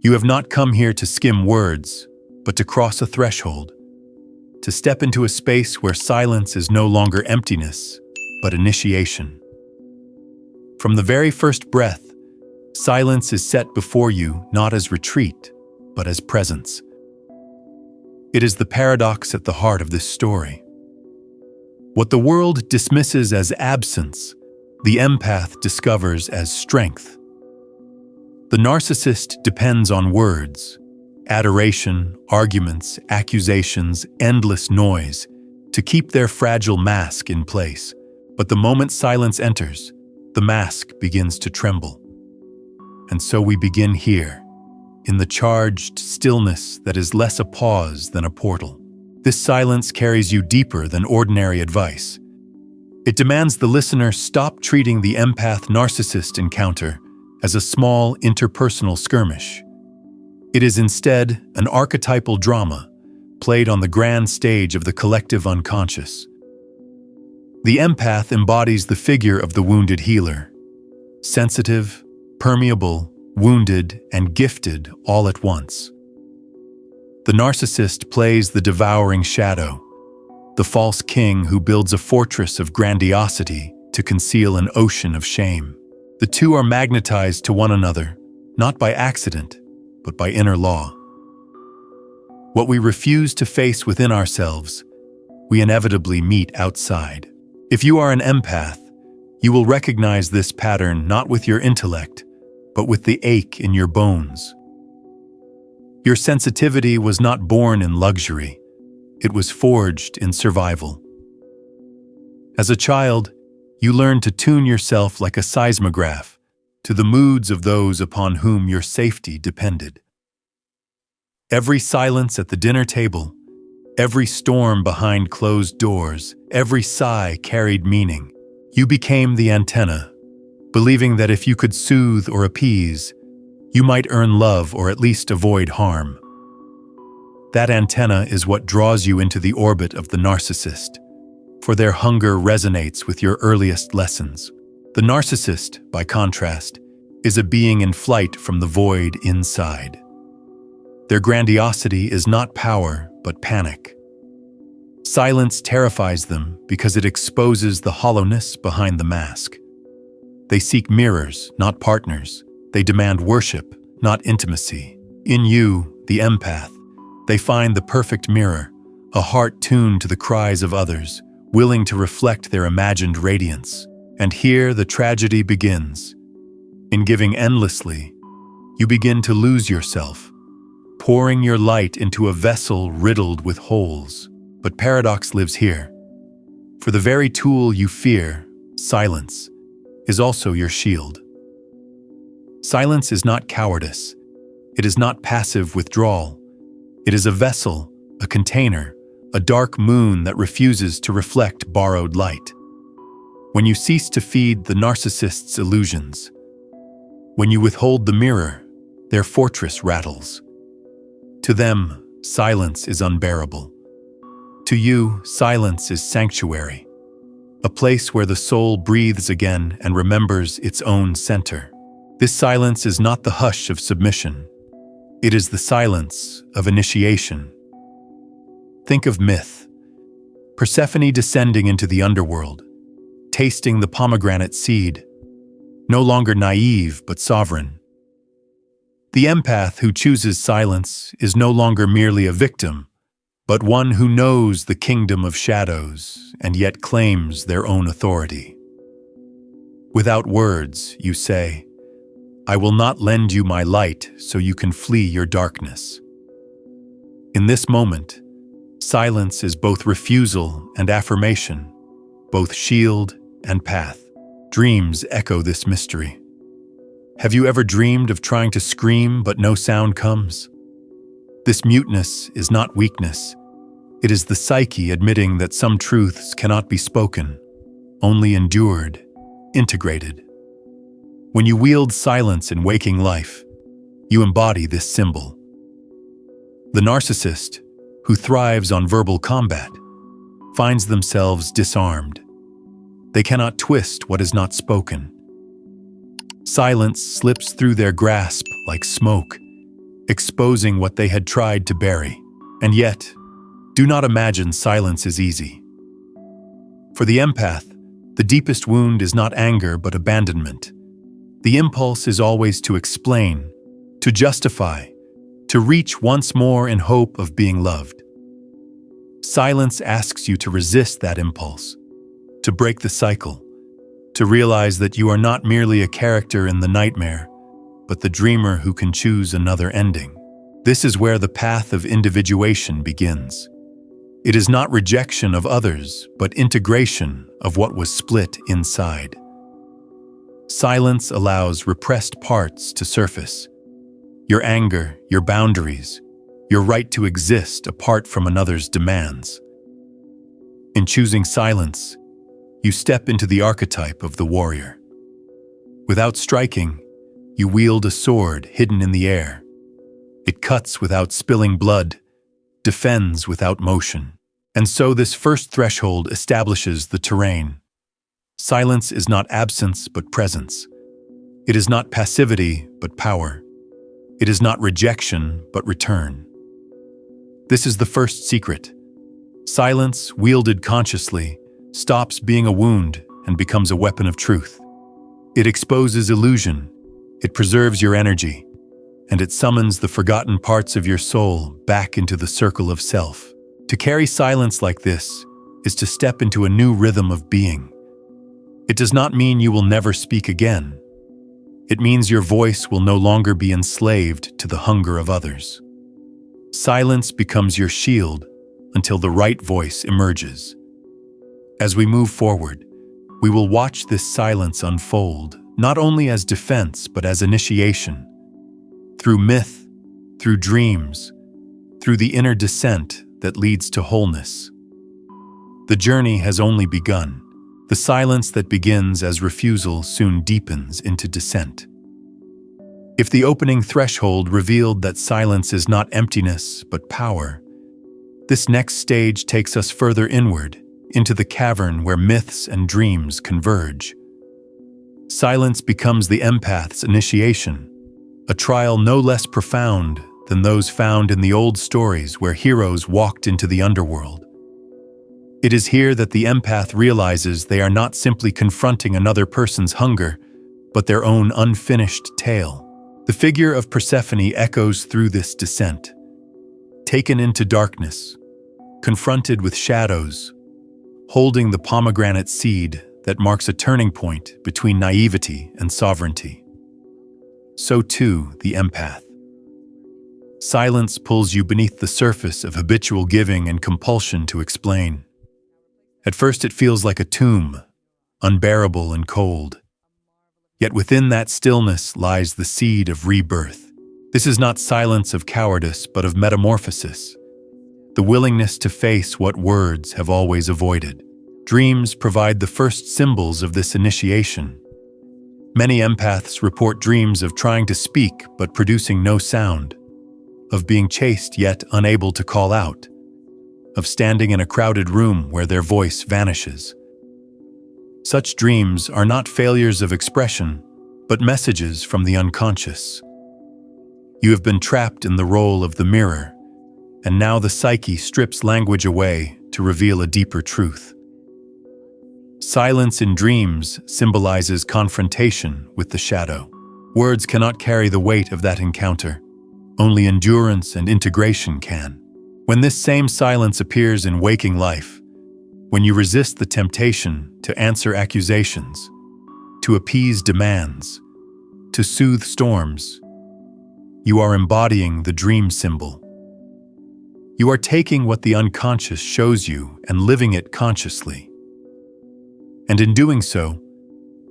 You have not come here to skim words, but to cross a threshold, to step into a space where silence is no longer emptiness, but initiation. From the very first breath, silence is set before you not as retreat, but as presence. It is the paradox at the heart of this story. What the world dismisses as absence, the empath discovers as strength. The narcissist depends on words, adoration, arguments, accusations, endless noise, to keep their fragile mask in place. But the moment silence enters, the mask begins to tremble. And so we begin here, in the charged stillness that is less a pause than a portal. This silence carries you deeper than ordinary advice. It demands the listener stop treating the empath-narcissist encounter as a small interpersonal skirmish. It is instead an archetypal drama played on the grand stage of the collective unconscious. The empath embodies the figure of the wounded healer, sensitive, permeable, wounded, and gifted all at once. The narcissist plays the devouring shadow, the false king who builds a fortress of grandiosity to conceal an ocean of shame. The two are magnetized to one another, not by accident, but by inner law. What we refuse to face within ourselves, we inevitably meet outside. If you are an empath, you will recognize this pattern not with your intellect, but with the ache in your bones. Your sensitivity was not born in luxury. It was forged in survival. As a child, you learned to tune yourself like a seismograph to the moods of those upon whom your safety depended. Every silence at the dinner table, every storm behind closed doors, every sigh carried meaning. You became the antenna, believing that if you could soothe or appease, you might earn love or at least avoid harm. That antenna is what draws you into the orbit of the narcissist, for their hunger resonates with your earliest lessons. The narcissist, by contrast, is a being in flight from the void inside. Their grandiosity is not power, but panic. Silence terrifies them because it exposes the hollowness behind the mask. They seek mirrors, not partners. They demand worship, not intimacy. In you, the empath, they find the perfect mirror, a heart tuned to the cries of others, willing to reflect their imagined radiance. And here the tragedy begins. In giving endlessly, you begin to lose yourself, pouring your light into a vessel riddled with holes. But paradox lives here. For the very tool you fear, silence, is also your shield. Silence is not cowardice. It is not passive withdrawal. It is a vessel, a container, a dark moon that refuses to reflect borrowed light. When you cease to feed the narcissist's illusions, when you withhold the mirror, their fortress rattles. To them, silence is unbearable. To you, silence is sanctuary, a place where the soul breathes again and remembers its own center. This silence is not the hush of submission. It is the silence of initiation. Think of myth. Persephone descending into the underworld, tasting the pomegranate seed, no longer naive but sovereign. The empath who chooses silence is no longer merely a victim, but one who knows the kingdom of shadows and yet claims their own authority. Without words, you say, "I will not lend you my light so you can flee your darkness." In this moment, silence is both refusal and affirmation, both shield and path. Dreams echo this mystery. Have you ever dreamed of trying to scream but no sound comes? This muteness is not weakness. It is the psyche admitting that some truths cannot be spoken, only endured, integrated. When you wield silence in waking life, you embody this symbol. The narcissist, who thrives on verbal combat, finds themselves disarmed. They cannot twist what is not spoken. Silence slips through their grasp like smoke, exposing what they had tried to bury. And yet, do not imagine silence is easy. For the empath, the deepest wound is not anger but abandonment. The impulse is always to explain, to justify, to reach once more in hope of being loved. Silence asks you to resist that impulse, to break the cycle, to realize that you are not merely a character in the nightmare, but the dreamer who can choose another ending. This is where the path of individuation begins. It is not rejection of others, but integration of what was split inside. Silence allows repressed parts to surface. Your anger, your boundaries, your right to exist apart from another's demands. In choosing silence, you step into the archetype of the warrior. Without striking, you wield a sword hidden in the air. It cuts without spilling blood, defends without motion. And so this first threshold establishes the terrain. Silence is not absence but presence. It is not passivity but power. It is not rejection but return. This is the first secret. Silence, wielded consciously, stops being a wound and becomes a weapon of truth. It exposes illusion, it preserves your energy, and it summons the forgotten parts of your soul back into the circle of self. To carry silence like this is to step into a new rhythm of being. It does not mean you will never speak again. It means your voice will no longer be enslaved to the hunger of others. Silence becomes your shield until the right voice emerges. As we move forward, we will watch this silence unfold, not only as defense but as initiation. Through myth, through dreams, through the inner descent that leads to wholeness. The journey has only begun. The silence that begins as refusal soon deepens into dissent. If the opening threshold revealed that silence is not emptiness but power, this next stage takes us further inward, into the cavern where myths and dreams converge. Silence becomes the empath's initiation, a trial no less profound than those found in the old stories where heroes walked into the underworld. It is here that the empath realizes they are not simply confronting another person's hunger, but their own unfinished tale. The figure of Persephone echoes through this descent. Taken into darkness, confronted with shadows, holding the pomegranate seed that marks a turning point between naivety and sovereignty. So too the empath. Silence pulls you beneath the surface of habitual giving and compulsion to explain. At first it feels like a tomb, unbearable and cold. Yet within that stillness lies the seed of rebirth. This is not silence of cowardice, but of metamorphosis. The willingness to face what words have always avoided. Dreams provide the first symbols of this initiation. Many empaths report dreams of trying to speak but producing no sound, of being chased yet unable to call out, of standing in a crowded room where their voice vanishes. Such dreams are not failures of expression, but messages from the unconscious. You have been trapped in the role of the mirror, and now the psyche strips language away to reveal a deeper truth. Silence in dreams symbolizes confrontation with the shadow. Words cannot carry the weight of that encounter. Only endurance and integration can. When this same silence appears in waking life, when you resist the temptation to answer accusations, to appease demands, to soothe storms, you are embodying the dream symbol. You are taking what the unconscious shows you and living it consciously. And in doing so,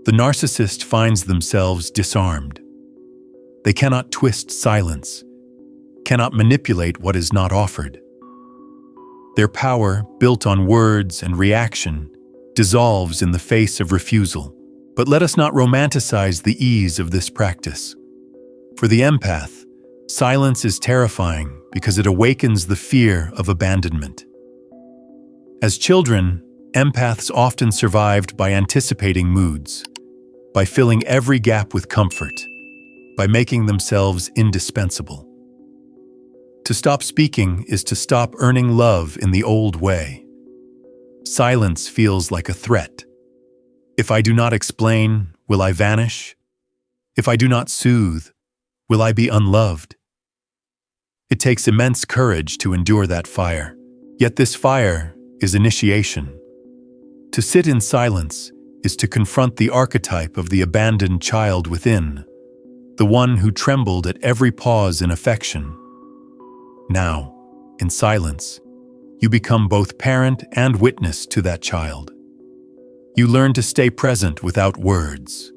the narcissist finds themselves disarmed. They cannot twist silence, cannot manipulate what is not offered. Their power, built on words and reaction, dissolves in the face of refusal. But let us not romanticize the ease of this practice. For the empath, silence is terrifying because it awakens the fear of abandonment. As children, empaths often survived by anticipating moods, by filling every gap with comfort, by making themselves indispensable. To stop speaking is to stop earning love in the old way. Silence feels like a threat. If I do not explain, will I vanish? If I do not soothe, will I be unloved? It takes immense courage to endure that fire. Yet this fire is initiation. To sit in silence is to confront the archetype of the abandoned child within, the one who trembled at every pause in affection. Now, in silence, you become both parent and witness to that child. You learn to stay present without words,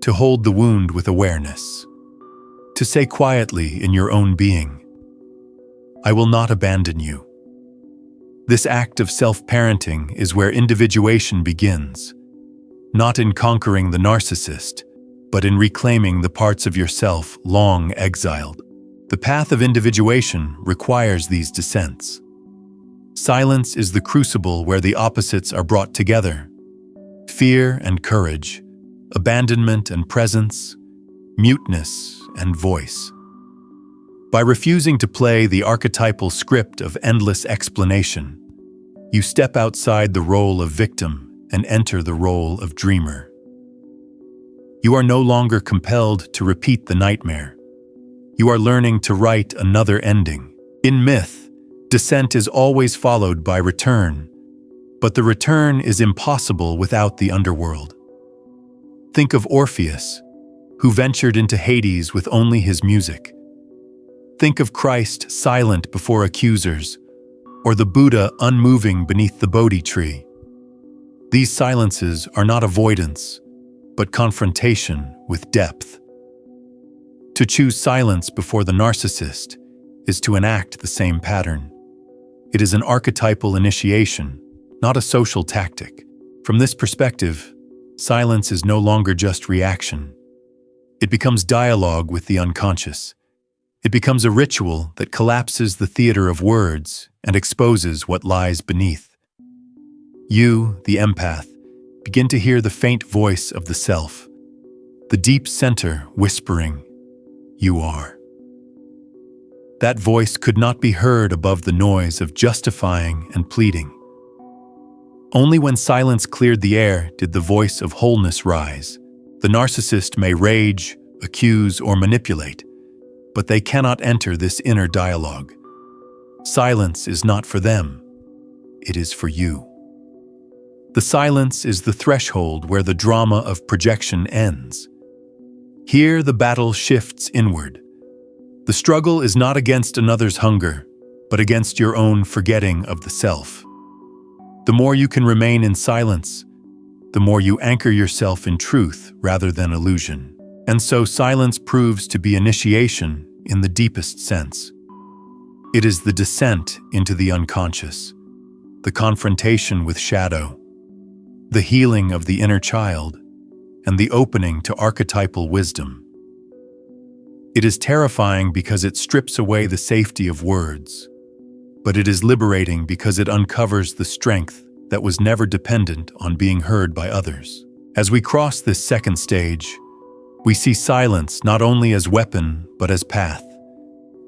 to hold the wound with awareness, to say quietly in your own being, I will not abandon you. This act of self-parenting is where individuation begins, not in conquering the narcissist, but in reclaiming the parts of yourself long exiled. The path of individuation requires these descents. Silence is the crucible where the opposites are brought together. Fear and courage, abandonment and presence, muteness and voice. By refusing to play the archetypal script of endless explanation, you step outside the role of victim and enter the role of dreamer. You are no longer compelled to repeat the nightmare. You are learning to write another ending. In myth, descent is always followed by return, but the return is impossible without the underworld. Think of Orpheus, who ventured into Hades with only his music. Think of Christ silent before accusers, or the Buddha unmoving beneath the Bodhi tree. These silences are not avoidance, but confrontation with depth. To choose silence before the narcissist is to enact the same pattern. It is an archetypal initiation, not a social tactic. From this perspective, silence is no longer just reaction. It becomes dialogue with the unconscious. It becomes a ritual that collapses the theater of words and exposes what lies beneath. You, the empath, begin to hear the faint voice of the self, the deep center whispering, "You are." That voice could not be heard above the noise of justifying and pleading. Only when silence cleared the air did the voice of wholeness rise. The narcissist may rage, accuse, or manipulate, but they cannot enter this inner dialogue. Silence is not for them. It is for you. The silence is the threshold where the drama of projection ends. Here the battle shifts inward. The struggle is not against another's hunger, but against your own forgetting of the self. The more you can remain in silence, the more you anchor yourself in truth rather than illusion. And so silence proves to be initiation in the deepest sense. It is the descent into the unconscious, the confrontation with shadow, the healing of the inner child, and the opening to archetypal wisdom. It is terrifying because it strips away the safety of words, but it is liberating because it uncovers the strength that was never dependent on being heard by others. As we cross this second stage, we see silence not only as weapon, but as path.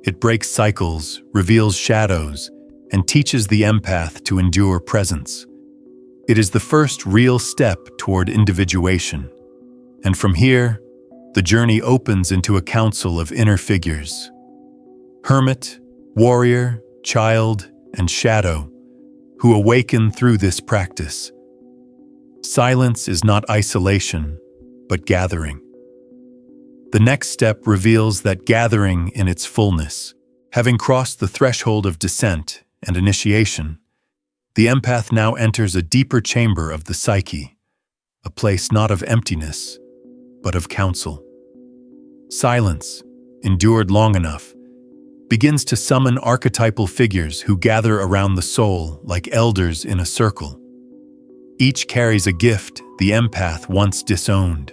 It breaks cycles, reveals shadows, and teaches the empath to endure presence. It is the first real step toward individuation. And from here, the journey opens into a council of inner figures. Hermit, warrior, child, and shadow, who awaken through this practice. Silence is not isolation, but gathering. The next step reveals that gathering in its fullness. Having crossed the threshold of descent and initiation, the empath now enters a deeper chamber of the psyche, a place not of emptiness, but of counsel. Silence, endured long enough, begins to summon archetypal figures who gather around the soul like elders in a circle. Each carries a gift the empath once disowned.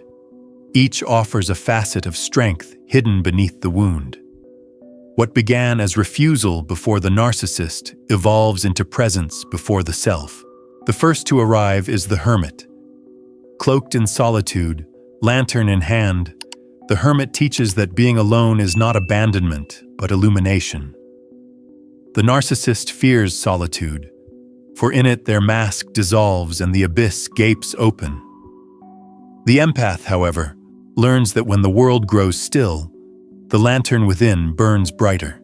Each offers a facet of strength hidden beneath the wound. What began as refusal before the narcissist evolves into presence before the self. The first to arrive is the hermit. Cloaked in solitude, lantern in hand, the hermit teaches that being alone is not abandonment, but illumination. The narcissist fears solitude, for in it their mask dissolves and the abyss gapes open. The empath, however, learns that when the world grows still, the lantern within burns brighter.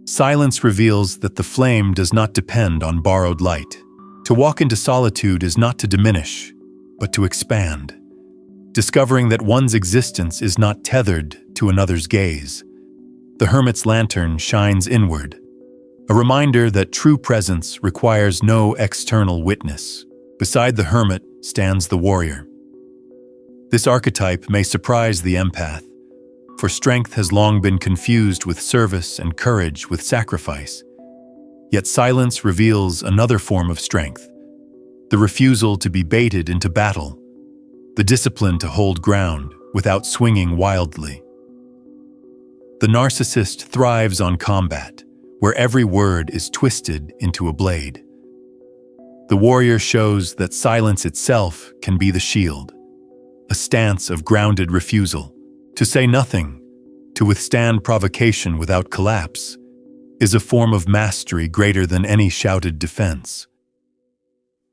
Silence reveals that the flame does not depend on borrowed light. To walk into solitude is not to diminish, but to expand, discovering that one's existence is not tethered to another's gaze. The hermit's lantern shines inward, a reminder that true presence requires no external witness. Beside the hermit stands the warrior. This archetype may surprise the empath, for strength has long been confused with service and courage with sacrifice. Yet silence reveals another form of strength, the refusal to be baited into battle, the discipline to hold ground without swinging wildly. The narcissist thrives on combat, where every word is twisted into a blade. The warrior shows that silence itself can be the shield, a stance of grounded refusal. To say nothing, to withstand provocation without collapse, is a form of mastery greater than any shouted defense.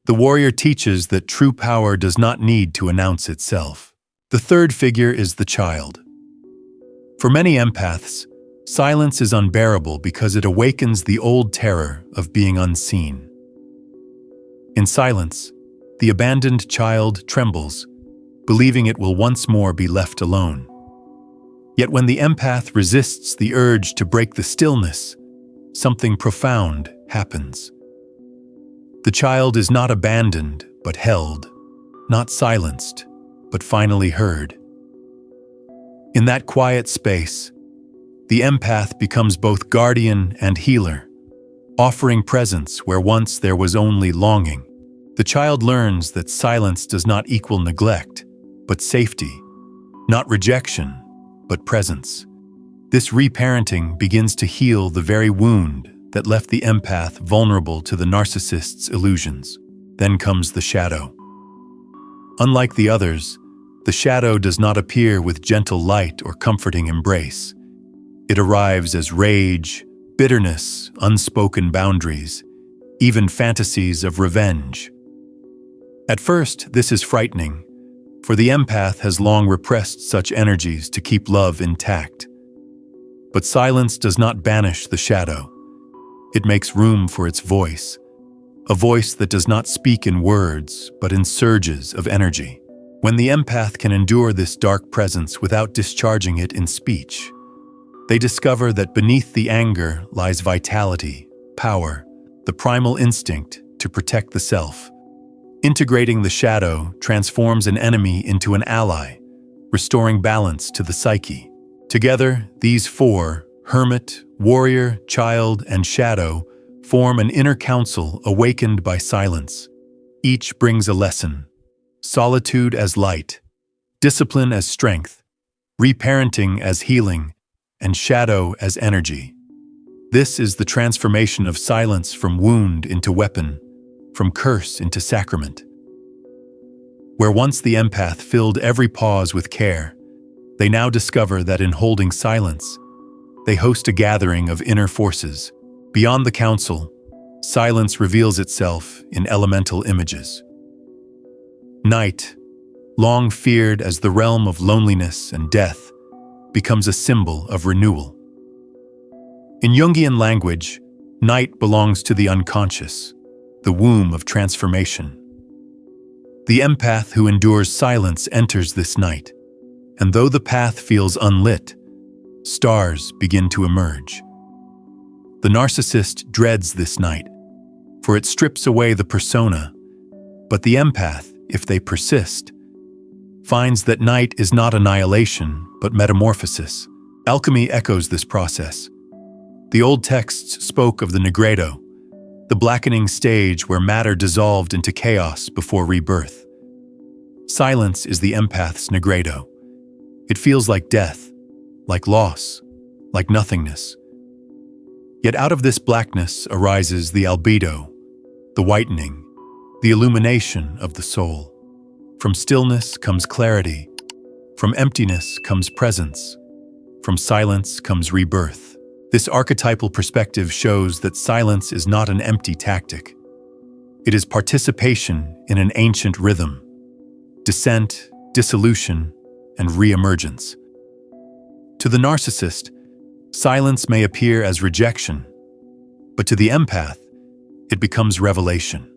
The warrior teaches that true power does not need to announce itself. The third figure is the child. For many empaths, silence is unbearable because it awakens the old terror of being unseen. In silence, the abandoned child trembles, believing it will once more be left alone. Yet when the empath resists the urge to break the stillness, something profound happens. The child is not abandoned, but held, not silenced, but finally heard. In that quiet space, the empath becomes both guardian and healer, offering presence where once there was only longing. The child learns that silence does not equal neglect, but safety, not rejection, but presence. This reparenting begins to heal the very wound that left the empath vulnerable to the narcissist's illusions. Then comes the shadow. Unlike the others, the shadow does not appear with gentle light or comforting embrace. It arrives as rage, bitterness, unspoken boundaries, even fantasies of revenge. At first, this is frightening, for the empath has long repressed such energies to keep love intact. But silence does not banish the shadow. It makes room for its voice, a voice that does not speak in words, but in surges of energy. When the empath can endure this dark presence without discharging it in speech, they discover that beneath the anger lies vitality, power, the primal instinct to protect the self. Integrating the shadow transforms an enemy into an ally, restoring balance to the psyche. Together, these four, hermit, warrior, child, and shadow, form an inner council awakened by silence. Each brings a lesson: solitude as light, discipline as strength, reparenting as healing, and shadow as energy. This is the transformation of silence from wound into weapon, from curse into sacrament. Where once the empath filled every pause with care, they now discover that in holding silence, they host a gathering of inner forces. Beyond the council, silence reveals itself in elemental images. Night, long feared as the realm of loneliness and death, becomes a symbol of renewal. In Jungian language, night belongs to the unconscious, the womb of transformation. The empath who endures silence enters this night, and though the path feels unlit, stars begin to emerge. The narcissist dreads this night, for it strips away the persona, but the empath, if they persist, finds that night is not annihilation, but metamorphosis. Alchemy echoes this process. The old texts spoke of the nigredo, the blackening stage where matter dissolved into chaos before rebirth. Silence is the empath's nigredo. It feels like death, like loss, like nothingness. Yet out of this blackness arises the albedo, the whitening, the illumination of the soul. From stillness comes clarity, from emptiness comes presence, from silence comes rebirth. This archetypal perspective shows that silence is not an empty tactic. It is participation in an ancient rhythm: descent, dissolution, and re-emergence. To the narcissist, silence may appear as rejection, but to the empath, it becomes revelation.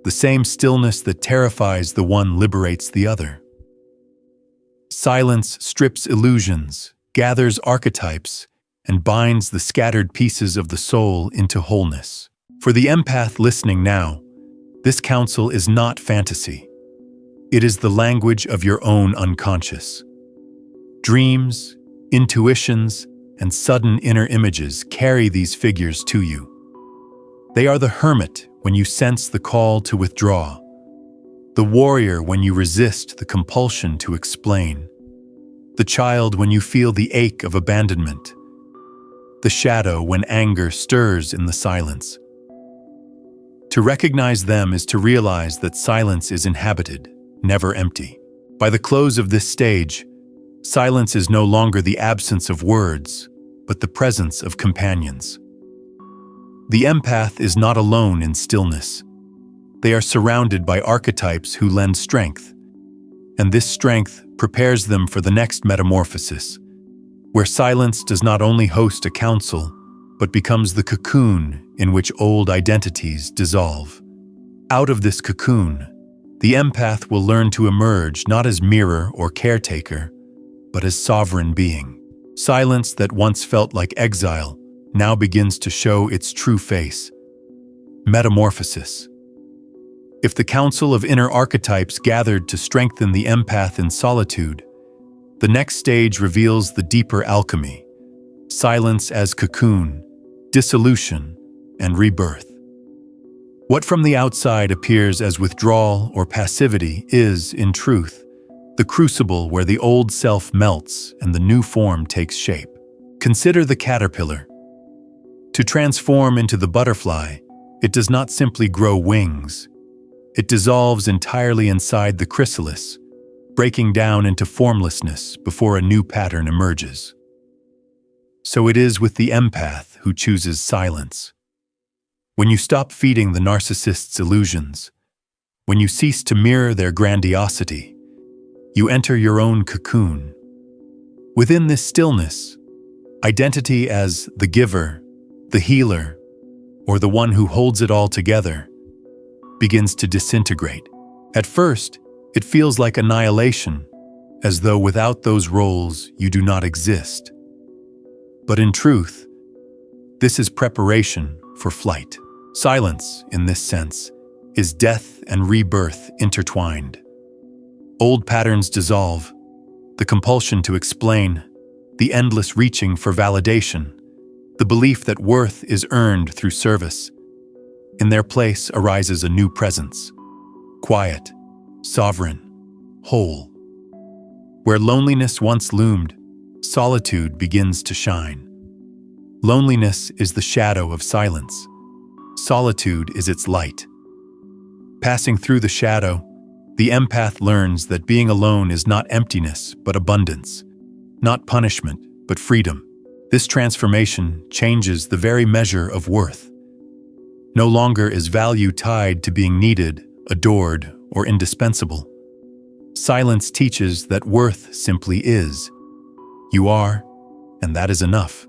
The same stillness that terrifies the one liberates the other. Silence strips illusions, gathers archetypes, and binds the scattered pieces of the soul into wholeness. For the empath listening now, this counsel is not fantasy. It is the language of your own unconscious. Dreams, intuitions, and sudden inner images carry these figures to you. They are the hermit when you sense the call to withdraw, the warrior when you resist the compulsion to explain, the child when you feel the ache of abandonment, the shadow when anger stirs in the silence. To recognize them is to realize that silence is inhabited, never empty. By the close of this stage, silence is no longer the absence of words, but the presence of companions. The empath is not alone in stillness. They are surrounded by archetypes who lend strength, and this strength prepares them for the next metamorphosis, where silence does not only host a counsel, but becomes the cocoon in which old identities dissolve. Out of this cocoon, the empath will learn to emerge not as mirror or caretaker, but as sovereign being. Silence that once felt like exile now begins to show its true face. Metamorphosis. If the council of inner archetypes gathered to strengthen the empath in solitude, the next stage reveals the deeper alchemy: silence as cocoon, dissolution, and rebirth. What from the outside appears as withdrawal or passivity is, in truth, the crucible where the old self melts and the new form takes shape. Consider the caterpillar. To transform into the butterfly, it does not simply grow wings. It dissolves entirely inside the chrysalis, breaking down into formlessness before a new pattern emerges. So it is with the empath who chooses silence. When you stop feeding the narcissist's illusions, when you cease to mirror their grandiosity, you enter your own cocoon. Within this stillness, identity as the giver, the healer, or the one who holds it all together begins to disintegrate. At first, it feels like annihilation, as though without those roles you do not exist. But in truth, this is preparation for flight. Silence, in this sense, is death and rebirth intertwined. Old patterns dissolve, the compulsion to explain, the endless reaching for validation, the belief that worth is earned through service. In their place arises a new presence, quiet, sovereign, whole. Where loneliness once loomed, solitude begins to shine. Loneliness is the shadow of silence. Solitude is its light. Passing through the shadow, the empath learns that being alone is not emptiness, but abundance, not punishment, but freedom. This transformation changes the very measure of worth. No longer is value tied to being needed, adored, or indispensable. Silence teaches that worth simply is. You are, and that is enough.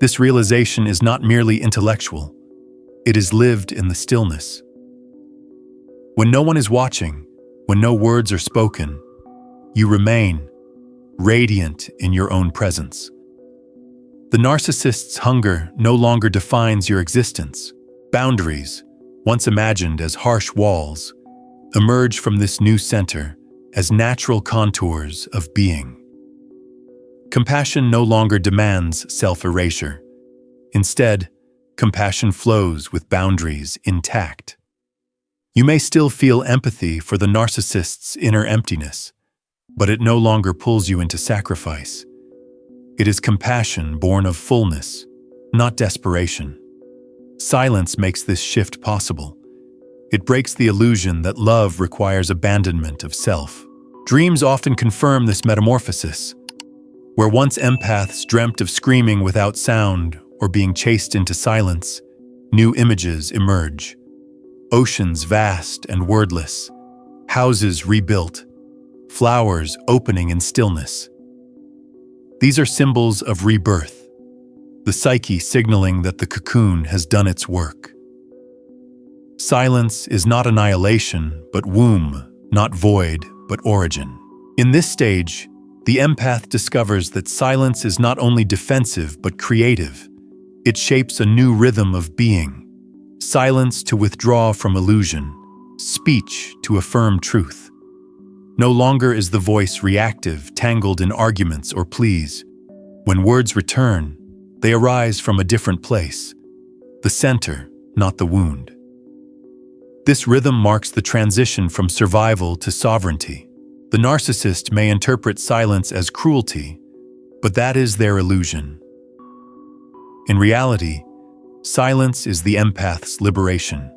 This realization is not merely intellectual. It is lived in the stillness. When no one is watching, when no words are spoken, you remain, radiant in your own presence. The narcissist's hunger no longer defines your existence. Boundaries, once imagined as harsh walls, emerge from this new center as natural contours of being. Compassion no longer demands self-erasure. Instead, compassion flows with boundaries intact. You may still feel empathy for the narcissist's inner emptiness, but it no longer pulls you into sacrifice. It is compassion born of fullness, not desperation. Silence makes this shift possible. It breaks the illusion that love requires abandonment of self. Dreams often confirm this metamorphosis. Where once empaths dreamt of screaming without sound or being chased into silence, new images emerge. Oceans vast and wordless, houses rebuilt, flowers opening in stillness. These are symbols of rebirth, the psyche signaling that the cocoon has done its work. Silence is not annihilation, but womb, not void, but origin. In this stage, the empath discovers that silence is not only defensive but creative. It shapes a new rhythm of being. Silence to withdraw from illusion, speech to affirm truth. No longer is the voice reactive, tangled in arguments or pleas. When words return, they arise from a different place, the center, not the wound. This rhythm marks the transition from survival to sovereignty. The narcissist may interpret silence as cruelty, but that is their illusion. In reality, silence is the empath's liberation.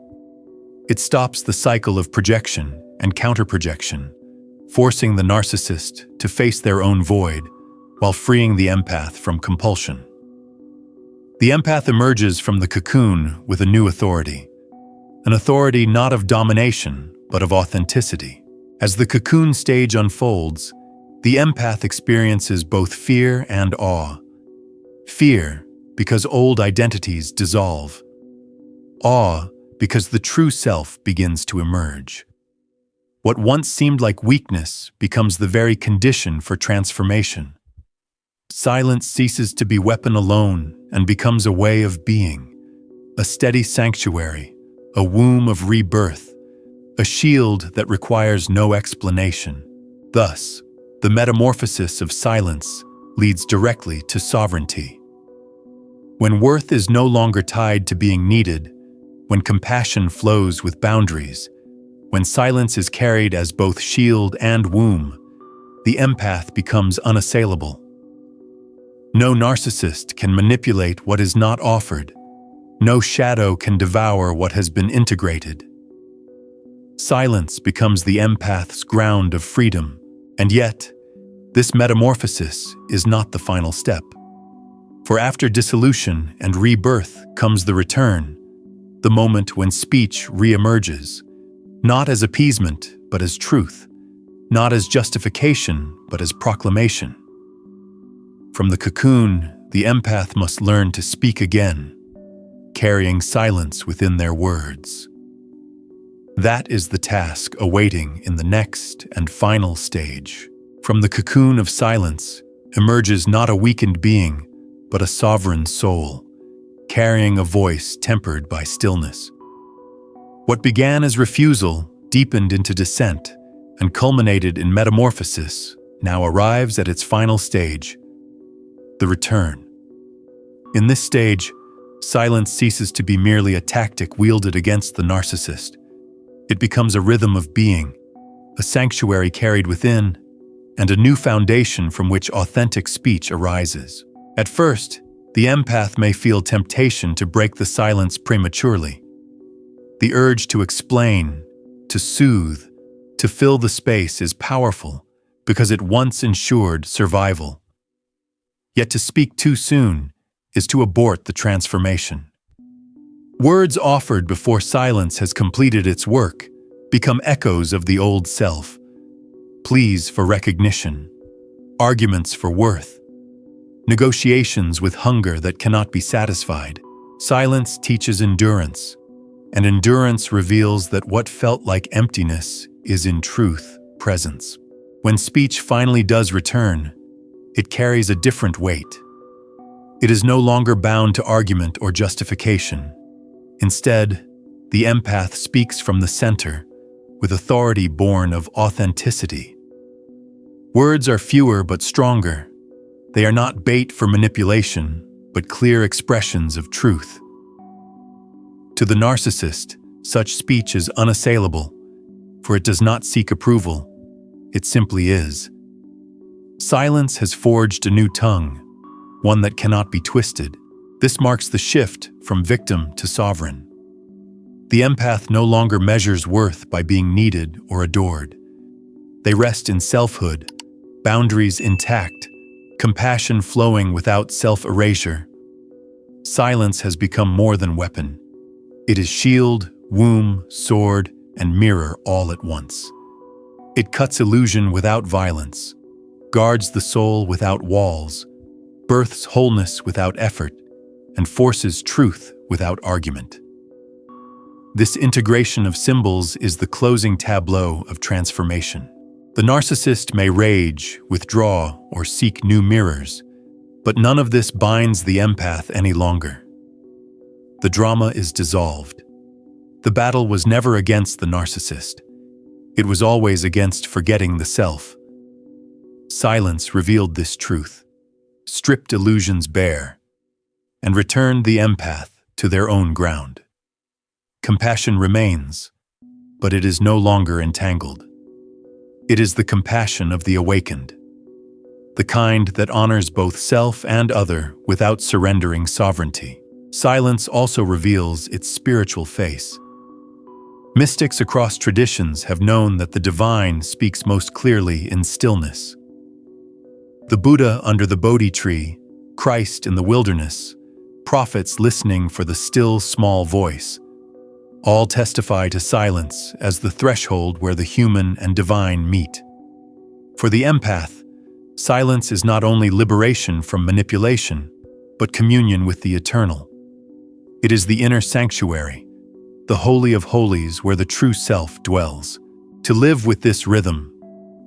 It stops the cycle of projection and counterprojection, forcing the narcissist to face their own void while freeing the empath from compulsion. The empath emerges from the cocoon with a new authority, an authority not of domination, but of authenticity. As the cocoon stage unfolds, the empath experiences both fear and awe. Fear, because old identities dissolve. Awe, because the true self begins to emerge. What once seemed like weakness becomes the very condition for transformation. Silence ceases to be weapon alone and becomes a way of being, a steady sanctuary, a womb of rebirth, a shield that requires no explanation. Thus, the metamorphosis of silence leads directly to sovereignty. When worth is no longer tied to being needed, when compassion flows with boundaries, when silence is carried as both shield and womb, the empath becomes unassailable. No narcissist can manipulate what is not offered. No shadow can devour what has been integrated. Silence becomes the empath's ground of freedom, and yet, this metamorphosis is not the final step. For after dissolution and rebirth comes the return, the moment when speech re-emerges, not as appeasement, but as truth, not as justification, but as proclamation. From the cocoon, the empath must learn to speak again, carrying silence within their words. That is the task awaiting in the next and final stage. From the cocoon of silence emerges not a weakened being, but a sovereign soul, carrying a voice tempered by stillness. What began as refusal deepened into dissent and culminated in metamorphosis now arrives at its final stage, the return. In this stage, silence ceases to be merely a tactic wielded against the narcissist. It becomes a rhythm of being, a sanctuary carried within, and a new foundation from which authentic speech arises. At first, the empath may feel temptation to break the silence prematurely. The urge to explain, to soothe, to fill the space is powerful because it once ensured survival. Yet to speak too soon is to abort the transformation. Words offered before silence has completed its work become echoes of the old self, pleas for recognition, arguments for worth, negotiations with hunger that cannot be satisfied. Silence teaches endurance, and endurance reveals that what felt like emptiness is in truth presence. When speech finally does return, it carries a different weight. It is no longer bound to argument or justification. Instead, the empath speaks from the center, with authority born of authenticity. Words are fewer but stronger. They are not bait for manipulation, but clear expressions of truth. To the narcissist, such speech is unassailable, for it does not seek approval. It simply is. Silence has forged a new tongue, one that cannot be twisted. This marks the shift from victim to sovereign. The empath no longer measures worth by being needed or adored. They rest in selfhood, boundaries intact, compassion flowing without self-erasure. Silence has become more than weapon. It is shield, womb, sword, and mirror all at once. It cuts illusion without violence, guards the soul without walls, births wholeness without effort, and forces truth without argument. This integration of symbols is the closing tableau of transformation. The narcissist may rage, withdraw, or seek new mirrors, but none of this binds the empath any longer. The drama is dissolved. The battle was never against the narcissist. It was always against forgetting the self. Silence revealed this truth, stripped illusions bare, and returned the empath to their own ground. Compassion remains, but it is no longer entangled. It is the compassion of the awakened, the kind that honors both self and other without surrendering sovereignty. Silence also reveals its spiritual face. Mystics across traditions have known that the divine speaks most clearly in stillness. The Buddha under the Bodhi tree, Christ in the wilderness, prophets listening for the still small voice, all testify to silence as the threshold where the human and divine meet. For the empath, silence is not only liberation from manipulation, but communion with the eternal. It is the inner sanctuary, the holy of holies where the true self dwells. To live with this rhythm,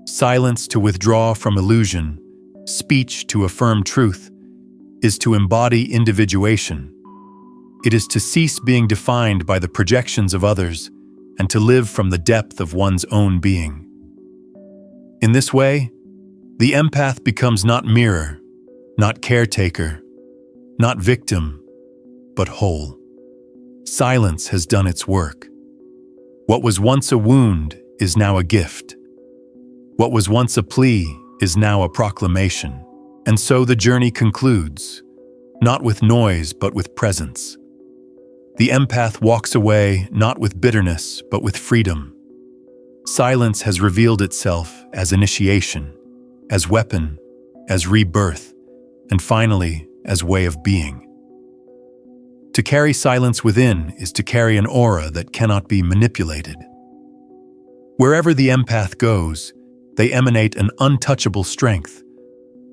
silence to withdraw from illusion, speech to affirm truth, is to embody individuation. It is to cease being defined by the projections of others and to live from the depth of one's own being. In this way, the empath becomes not mirror, not caretaker, not victim, but whole. Silence has done its work. What was once a wound is now a gift. What was once a plea is now a proclamation. And so the journey concludes, not with noise but with presence. The empath walks away not with bitterness but with freedom. Silence has revealed itself as initiation, as weapon, as rebirth, and finally as way of being. To carry silence within is to carry an aura that cannot be manipulated. Wherever the empath goes, they emanate an untouchable strength,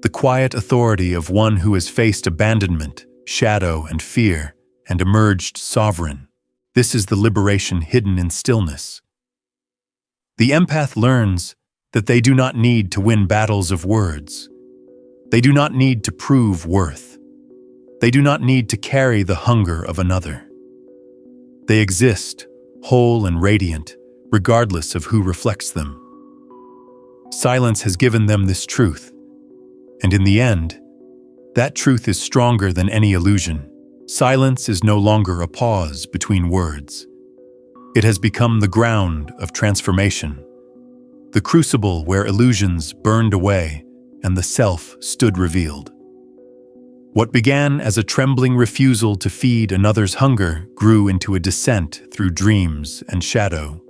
the quiet authority of one who has faced abandonment, shadow, and fear, and emerged sovereign. This is the liberation hidden in stillness. The empath learns that they do not need to win battles of words. They do not need to prove worth. They do not need to carry the hunger of another. They exist, whole and radiant, regardless of who reflects them. Silence has given them this truth, and in the end, that truth is stronger than any illusion. Silence is no longer a pause between words. It has become the ground of transformation, the crucible where illusions burned away and the self stood revealed. What began as a trembling refusal to feed another's hunger grew into a descent through dreams and shadow,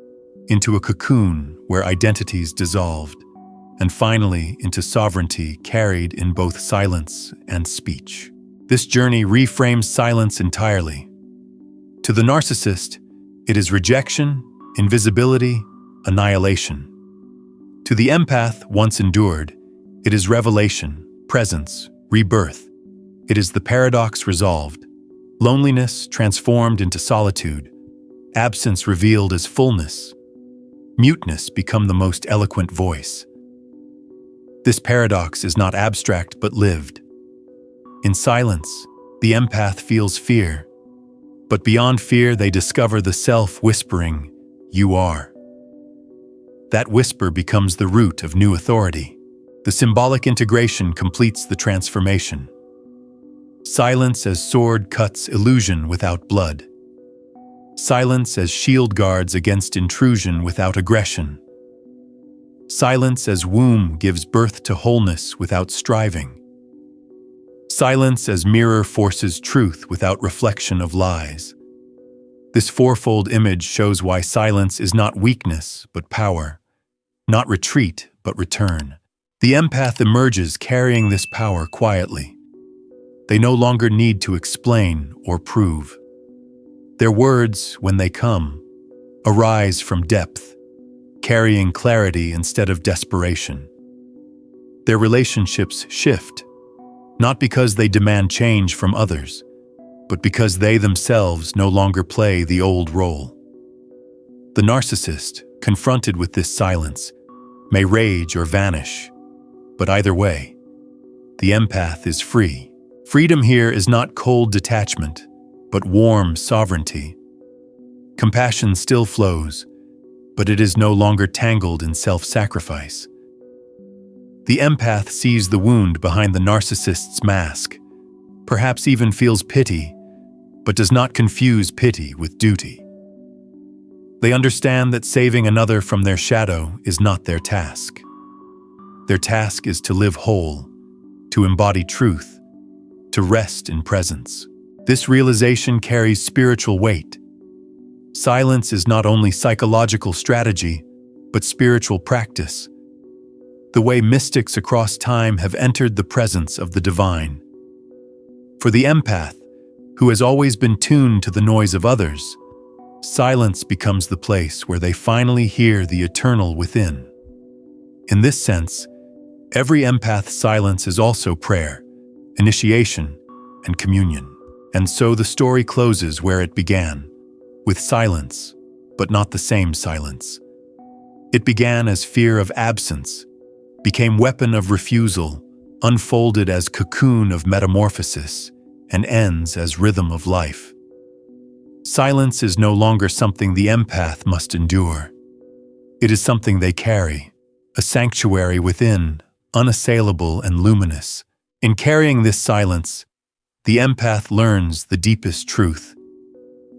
into a cocoon where identities dissolved, and finally into sovereignty carried in both silence and speech. This journey reframes silence entirely. To the narcissist, it is rejection, invisibility, annihilation. To the empath, once endured, it is revelation, presence, rebirth. It is the paradox resolved, loneliness transformed into solitude, absence revealed as fullness, muteness become the most eloquent voice. This paradox is not abstract but lived. In silence, the empath feels fear, but beyond fear they discover the self whispering, "You are." That whisper becomes the root of new authority. The symbolic integration completes the transformation. Silence as sword cuts illusion without blood. Silence as shield guards against intrusion without aggression. Silence as womb gives birth to wholeness without striving. Silence as mirror forces truth without reflection of lies. This fourfold image shows why silence is not weakness but power, not retreat but return. The empath emerges carrying this power quietly. They no longer need to explain or prove. Their words, when they come, arise from depth, carrying clarity instead of desperation. Their relationships shift, not because they demand change from others, but because they themselves no longer play the old role. The narcissist, confronted with this silence, may rage or vanish, but either way, the empath is free. Freedom here is not cold detachment, but warm sovereignty. Compassion still flows, but it is no longer tangled in self-sacrifice. The empath sees the wound behind the narcissist's mask, perhaps even feels pity, but does not confuse pity with duty. They understand that saving another from their shadow is not their task. Their task is to live whole, to embody truth, to rest in presence. This realization carries spiritual weight. Silence is not only psychological strategy, but spiritual practice. The way mystics across time have entered the presence of the divine. For the empath, who has always been tuned to the noise of others, silence becomes the place where they finally hear the eternal within. In this sense, every empath's silence is also prayer, initiation, and communion. And so the story closes where it began, with silence, but not the same silence. It began as fear of absence, became weapon of refusal, unfolded as cocoon of metamorphosis, and ends as rhythm of life. Silence is no longer something the empath must endure. It is something they carry, a sanctuary within, unassailable and luminous. In carrying this silence, the empath learns the deepest truth,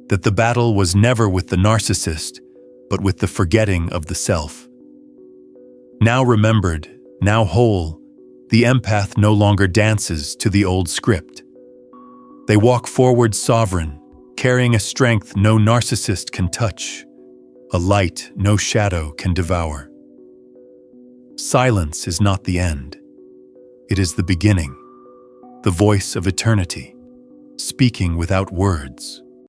that the battle was never with the narcissist, but with the forgetting of the self. Now remembered, now whole, the empath no longer dances to the old script. They walk forward sovereign, carrying a strength no narcissist can touch, a light no shadow can devour. Silence is not the end. It is the beginning, the voice of eternity, speaking without words.